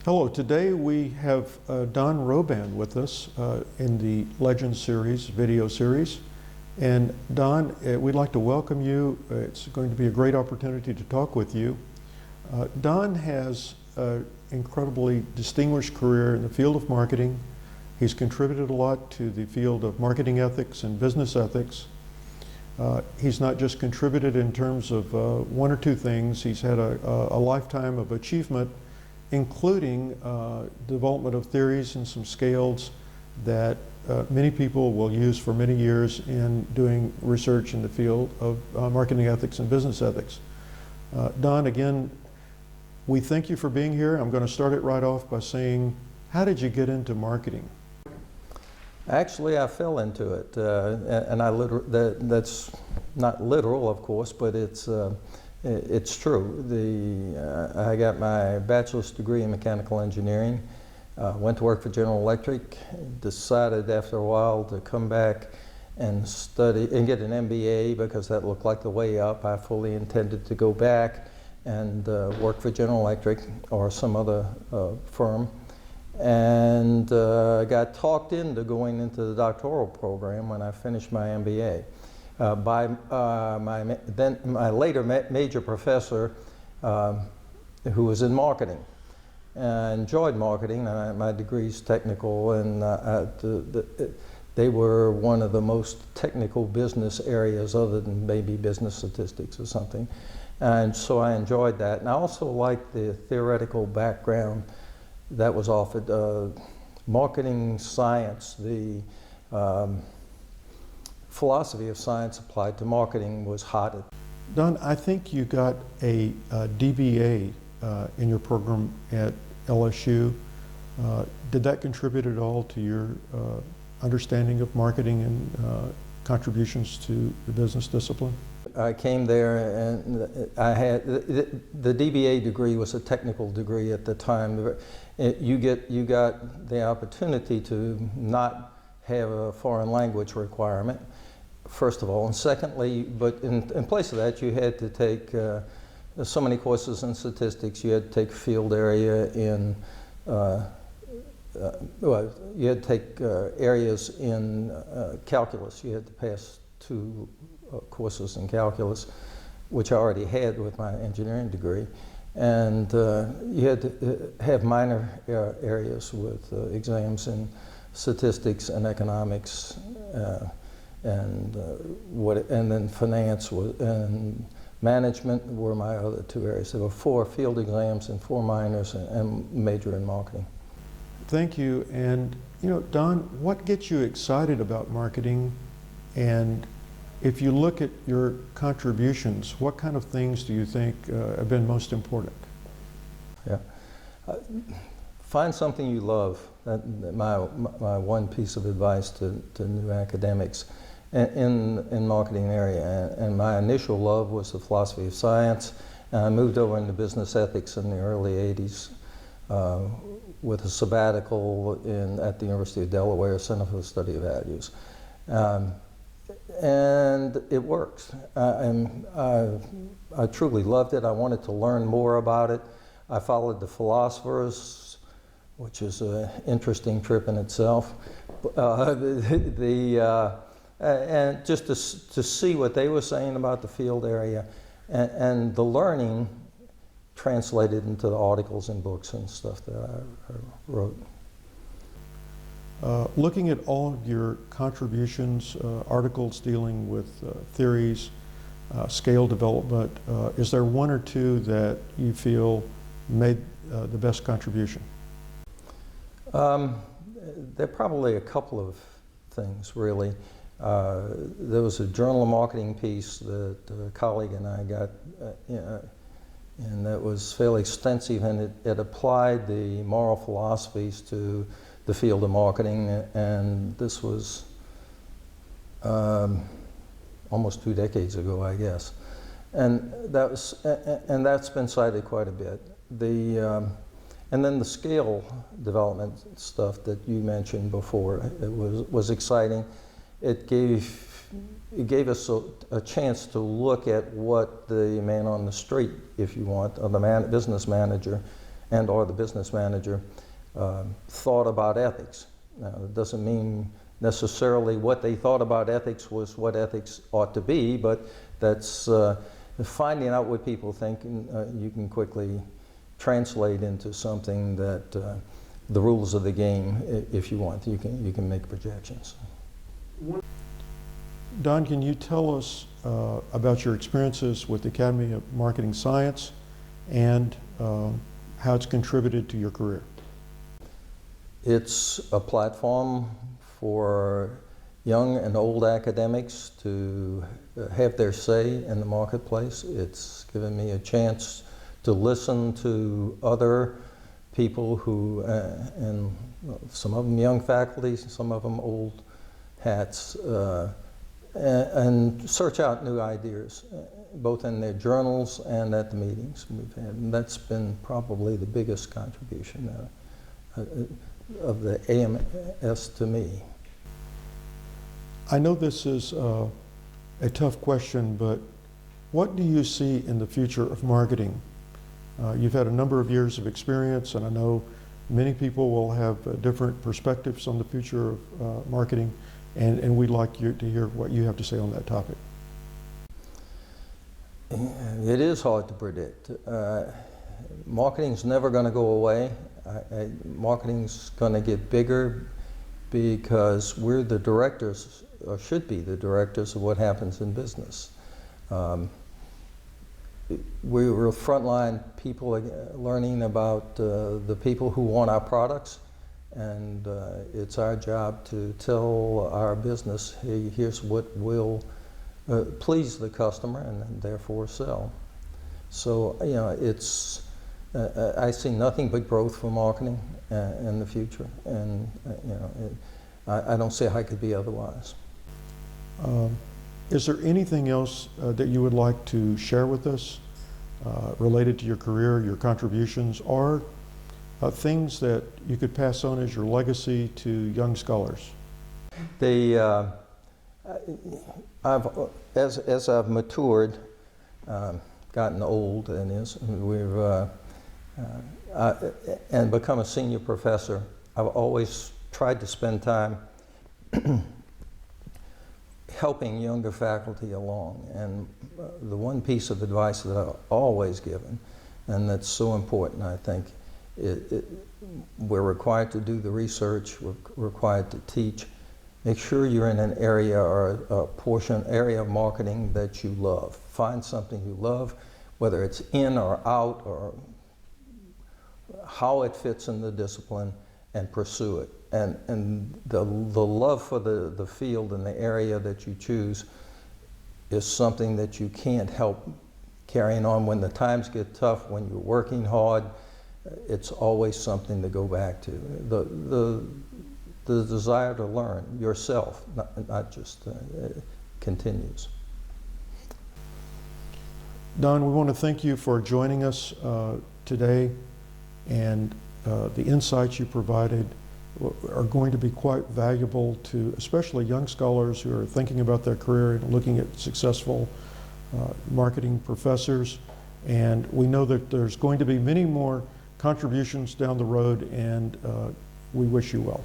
Hello, today we have Don Roban with us in the Legends series, video series. And Don, we'd like to welcome you. It's going to be a great opportunity to talk with you. Don has an incredibly distinguished career in the field of marketing. He's contributed a lot to the field of marketing ethics and business ethics. He's not just contributed in terms of one or two things. He's had a lifetime of achievement, including development of theories and some scales that many people will use for many years in doing research in the field of marketing ethics and business ethics. Don, again, we thank you for being here. I'm going to start it right off by saying, how did you get into marketing? Actually, I fell into it, and that's not literal, of course, but it's true. I got my bachelor's degree in mechanical engineering, went to work for General Electric, decided after a while to come back and study and get an MBA because that looked like the way up. I fully intended to go back and work for General Electric or some other firm, and got talked into going into the doctoral program when I finished my MBA. By my later major professor, who was in marketing. I enjoyed marketing. My degree's technical, and they were one of the most technical business areas other than maybe business statistics or something. And so I enjoyed that. And I also liked the theoretical background that was offered. Marketing science, the philosophy of science applied to marketing was hot. Don, I think you got a DBA in your program at LSU. Did that contribute at all to your understanding of marketing and contributions to the business discipline? I came there and I had, the DBA degree was a technical degree at the time. You got the opportunity to not have a foreign language requirement, first of all, and secondly, but in place of that, you had to take so many courses in statistics. You had to take field area in, well, you had to take areas in calculus. You had to pass 2 courses in calculus, which I already had with my engineering degree. And you had to have minor areas with exams in statistics and economics, and then finance and management were my other 2 areas. There were 4 field exams and 4 minors, and major in marketing. Thank you. And you know, Don, what gets you excited about marketing? And if you look at your contributions, what kind of things do you think have been most important? Yeah. Find something you love. My one piece of advice to new academics in marketing area. And my initial love was the philosophy of science. And I moved over into business ethics in the early 80s with a sabbatical at the University of Delaware Center for the Study of Values. And it works. I truly loved it. I wanted to learn more about it. I followed the philosophers, which is an interesting trip in itself. And just to see what they were saying about the field area, and the learning translated into the articles and books and stuff that I wrote. Looking at all of your contributions, articles dealing with theories, scale development, is there one or two that you feel made the best contribution? There are probably a couple of things, really. There was a Journal of Marketing piece that a colleague and I got, and that was fairly extensive, and it applied the moral philosophies to the field of marketing, and this was almost 2 decades ago, I guess. And that's been cited quite a bit. And then the scale development stuff that you mentioned before, it was exciting. It gave us a chance to look at what the man on the street, if you want, or the business manager, and or the business manager thought about ethics. Now, it doesn't mean necessarily what they thought about ethics was what ethics ought to be, but that's finding out what people think, and you can quickly translate into something that the rules of the game, if you want, you can make projections. Don, can you tell us about your experiences with the Academy of Marketing Science and how it's contributed to your career? It's a platform for young and old academics to have their say in the marketplace. It's given me a chance to listen to other people who, and some of them young faculty, some of them old hats, and search out new ideas, both in their journals and at the meetings we've had. And that's been probably the biggest contribution of the AMS to me. I know this is a tough question, but what do you see in the future of marketing? You've had a number of years of experience, and I know many people will have different perspectives on the future of marketing, and we'd like you to hear what you have to say on that topic. It is hard to predict. Marketing's never going to go away. Marketing's going to get bigger because we're the directors, or should be the directors, of what happens in business. We were frontline people learning about the people who want our products, and it's our job to tell our business, hey, here's what will please the customer and therefore sell. So, you know, it's, I see nothing but growth for marketing in the future, and you know, I don't see how it could be otherwise. Is there anything else that you would like to share with us related to your career, your contributions, or things that you could pass on as your legacy to young scholars? As I've matured, gotten old, and become a senior professor, I've always tried to spend time helping younger faculty along. And the one piece of advice that I've always given, and that's so important, I think, we're required to do the research, we're required to teach. Make sure you're in an area or a area of marketing that you love. Find something you love, whether it's in or out or how it fits in the discipline, and pursue it. And the love for the field and the area that you choose is something that you can't help carrying on when the times get tough, when you're working hard. It's always something to go back to. The desire to learn yourself, not just continues. Don, we want to thank you for joining us today, and the insights you provided are going to be quite valuable to especially young scholars who are thinking about their career and looking at successful marketing professors. And we know that there's going to be many more contributions down the road, and we wish you well.